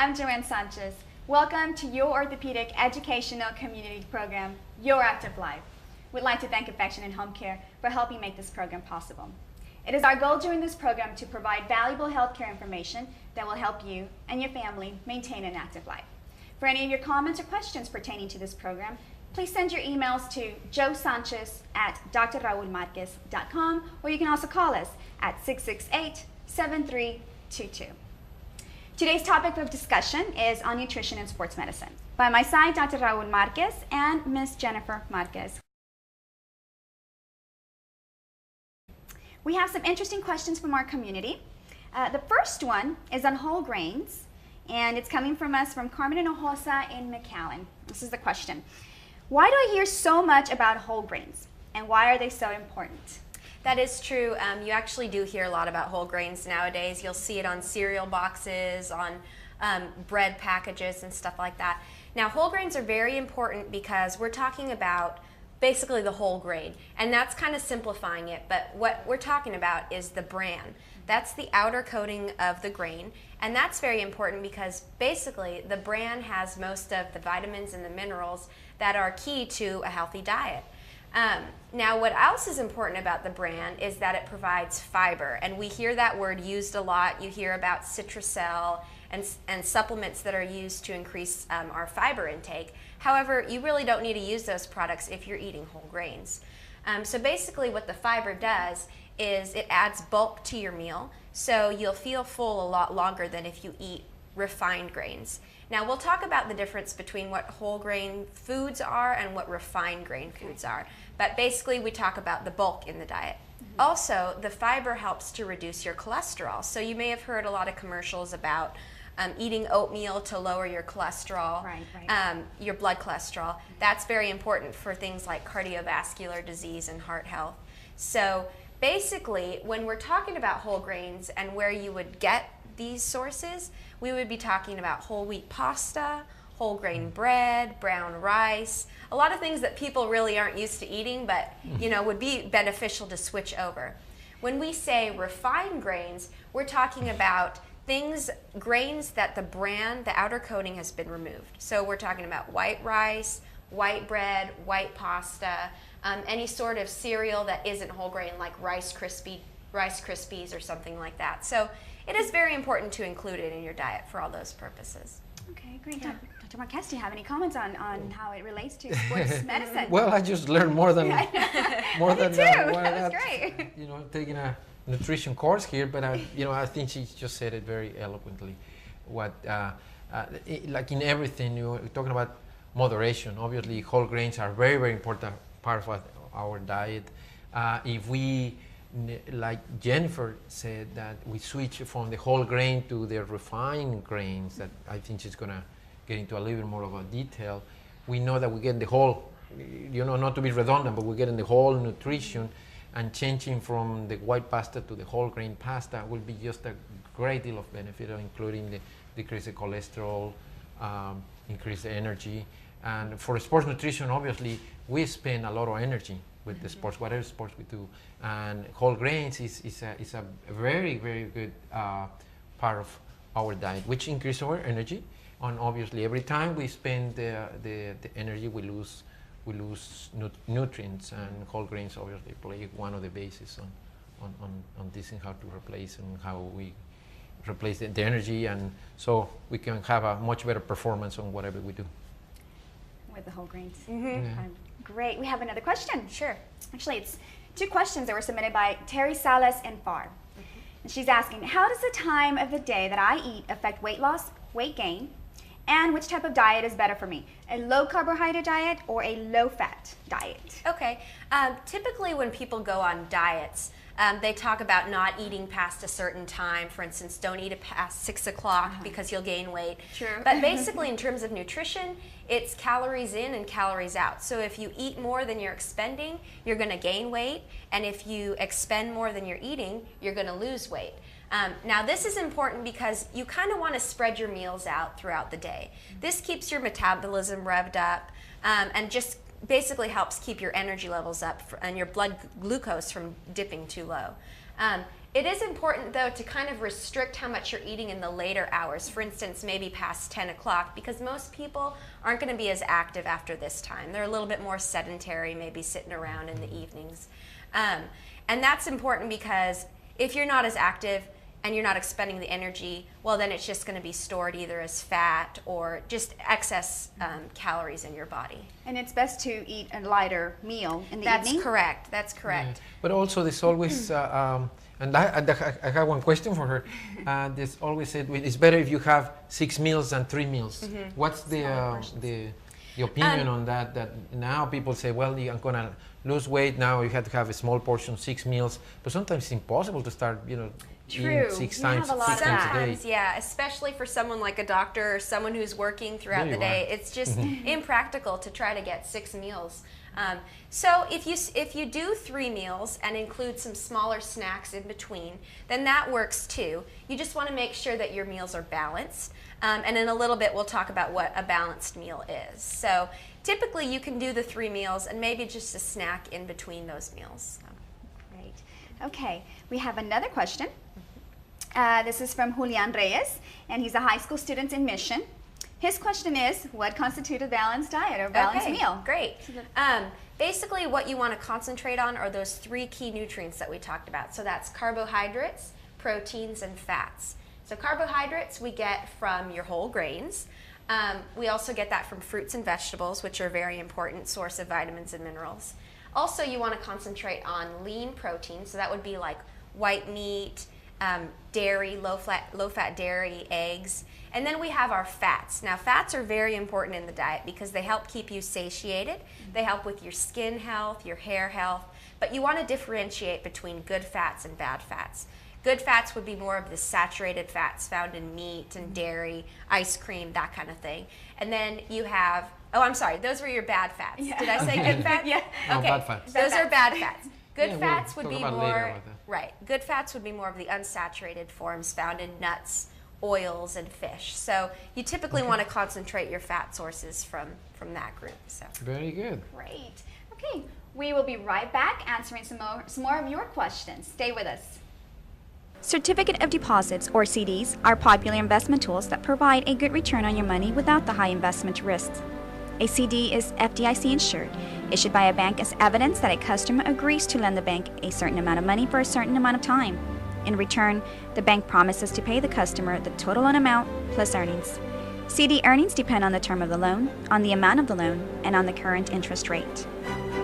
I'm Joanne Sanchez. Welcome to your orthopedic educational community program, Your Active Life. We'd like to thank Affection and Home Care for helping make this program possible. It is our goal during this program to provide valuable healthcare information that will help you and your family maintain an active life. For any of your comments or questions pertaining to this program, please send your emails to josanchez@drraulmarquez.com, or you can also call us at 668-7322. Today's topic of discussion is on nutrition and sports medicine. By my side, Dr. Raul Marquez and Ms. Jennifer Marquez. We have some interesting questions from our community. The first one is on whole grains, and it's coming from us from Carmen Hinojosa in McAllen. This is the question. Why do I hear so much about whole grains, and why are they so important? That is true. You actually do hear a lot about whole grains nowadays. You'll see it on cereal boxes, on bread packages and stuff like that. Now, whole grains are very important because we're talking about basically the whole grain, and that's kind of simplifying it, but what we're talking about is the bran. That's the outer coating of the grain, and that's very important because basically the bran has most of the vitamins and the minerals that are key to a healthy diet. Now, what else is important about the bran is that it provides fiber, and we hear that word used a lot. You hear about Citracel and supplements that are used to increase our fiber intake. However, you really don't need to use those products if you're eating whole grains. So basically what the fiber does is it adds bulk to your meal, so you'll feel full a lot longer than if you eat refined grains. Now, we'll talk about the difference between what whole grain foods are and what refined grain foods are. But basically, we talk about the bulk in the diet. Also, the fiber helps to reduce your cholesterol. So you may have heard a lot of commercials about eating oatmeal to lower your cholesterol, your blood cholesterol. That's very important for things like cardiovascular disease and heart health. So basically, when we're talking about whole grains and where you would get these sources, we would be talking about whole wheat pasta, whole grain bread, brown rice, a lot of things that people really aren't used to eating, but would be beneficial to switch over. When we say refined grains, we're talking about grains that the bran, the outer coating, has been removed. So we're talking about white rice, white bread, white pasta, any sort of cereal that isn't whole grain, like Rice Krispies or something like that. So it is very important to include it in your diet for all those purposes. Okay, great. Dr. Marquez, do you have any comments on how it relates to sports medicine? Well, I just learned more than Me too. That was great. Taking a nutrition course here, but I think she just said it very eloquently. Like in everything, you're talking about moderation. Obviously, whole grains are very, very important part of our diet. If we, like Jennifer said, that we switch from the whole grain to the refined grains, that I think she's going to get into a little bit more of a detail, we know that we get the whole, not to be redundant, but we're getting the whole nutrition, and changing from the white pasta to the whole grain pasta will be just a great deal of benefit, including the decrease the cholesterol, increase the energy. And for sports nutrition, obviously, we spend a lot of energy with the sports, whatever sports we do. And whole grains is a very, very good part of our diet, which increases our energy. And obviously, every time we spend the energy, we lose nutrients, and whole grains obviously play one of the bases on this and how to replace and how we replace the energy, and so we can have a much better performance on whatever we do. With the whole grains. Great. We have another question. Sure. Actually, it's two questions that were submitted by Terry Salas and Far. And she's asking, how does the time of the day that I eat affect weight loss, weight gain, and which type of diet is better for me? A low carbohydrate diet or a low fat diet? Okay. Typically when people go on diets, they talk about not eating past a certain time. For instance, don't eat it past 6 o'clock because you'll gain weight. True. But basically in terms of nutrition, it's calories in and calories out. So if you eat more than you're expending, you're going to gain weight. And if you expend more than you're eating, you're going to lose weight. Now this is important because you kind of want to spread your meals out throughout the day. This keeps your metabolism revved up and just basically helps keep your energy levels up and your blood glucose from dipping too low. It is important, though, to kind of restrict how much you're eating in the later hours, for instance, maybe past 10 o'clock, because most people aren't going to be as active after this time. They're a little bit more sedentary, maybe sitting around in the evenings. And that's important because if you're not as active and you're not expending the energy, well, then it's just going to be stored either as fat or just excess calories in your body. And it's best to eat a lighter meal in the evening? That's correct. That's correct. Yeah. But also there's always, and I have one question for her. There's always said it's better if you have 6 meals than 3 meals. Mm-hmm. What's the opinion on that? That now people say, well, I'm gonna lose weight now. You have to have a small portion, 6 meals. But sometimes it's impossible to start, eating six times a day. Sometimes, yeah, especially for someone like a doctor or someone who's working throughout the day. It's just impractical to try to get 6 meals. So if you do 3 meals and include some smaller snacks in between, then that works too. You just want to make sure that your meals are balanced. And in a little bit, we'll talk about what a balanced meal is. So typically, you can do the 3 meals and maybe just a snack in between those meals. Great. Okay, we have another question. This is from Julian Reyes, and he's a high school student in Mission. His question is, what constitutes a balanced diet or balanced meal? Great. Basically, what you want to concentrate on are those 3 key nutrients that we talked about. So that's carbohydrates, proteins, and fats. So carbohydrates we get from your whole grains. We also get that from fruits and vegetables, which are a very important source of vitamins and minerals. Also, you want to concentrate on lean protein, so that would be like white meat, dairy, low-fat dairy, eggs. And then we have our fats. Now, fats are very important in the diet because they help keep you satiated. They help with your skin health, your hair health. But you want to differentiate between good fats and bad fats. Good fats would be more of the saturated fats found in meat and dairy, ice cream, that kind of thing. And then you have, oh, I'm sorry, those were your bad fats. Yeah. Did I say good fats? Yeah. No, Okay. bad fats. Those are bad fats. Good fats we'll would be talk about more, later about that. right, good fats would be more of the unsaturated forms found in nuts, oils, and fish. So you typically want to concentrate your fat sources from that group. So. Very good. Great. Okay, we will be right back answering some more of your questions. Stay with us. Certificate of deposits, or CDs, are popular investment tools that provide a good return on your money without the high investment risks. A CD is FDIC insured, issued by a bank as evidence that a customer agrees to lend the bank a certain amount of money for a certain amount of time. In return, the bank promises to pay the customer the total loan amount plus earnings. CD earnings depend on the term of the loan, on the amount of the loan, and on the current interest rate.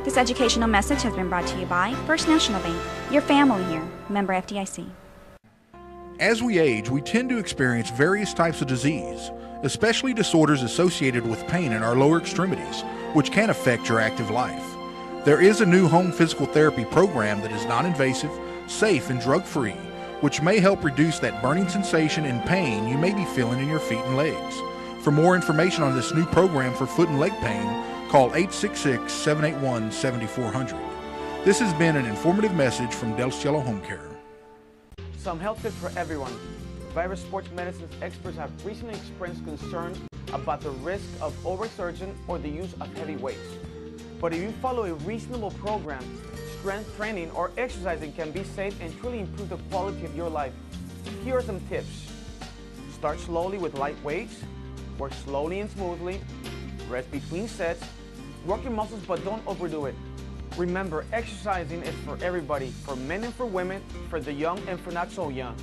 This educational message has been brought to you by First National Bank, your family here, member FDIC. As we age, we tend to experience various types of disease, especially disorders associated with pain in our lower extremities, which can affect your active life. There is a new home physical therapy program that is non-invasive, safe, and drug-free, which may help reduce that burning sensation and pain you may be feeling in your feet and legs. For more information on this new program for foot and leg pain, call 866-781-7400. This has been an informative message from Del Cielo Home Care. Some health tips for everyone. Virus Sports Medicine's experts have recently expressed concern about the risk of overexertion or the use of heavy weights. But if you follow a reasonable program, strength training or exercising can be safe and truly improve the quality of your life. Here are some tips. Start slowly with light weights, work slowly and smoothly, rest between sets, work your muscles but don't overdo it. Remember, exercising is for everybody, for men and for women, for the young and for not so young.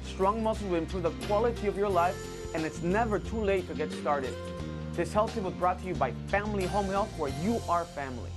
Strong muscles will improve the quality of your life, and it's never too late to get started. This health tip was brought to you by Family Home Health, where you are family.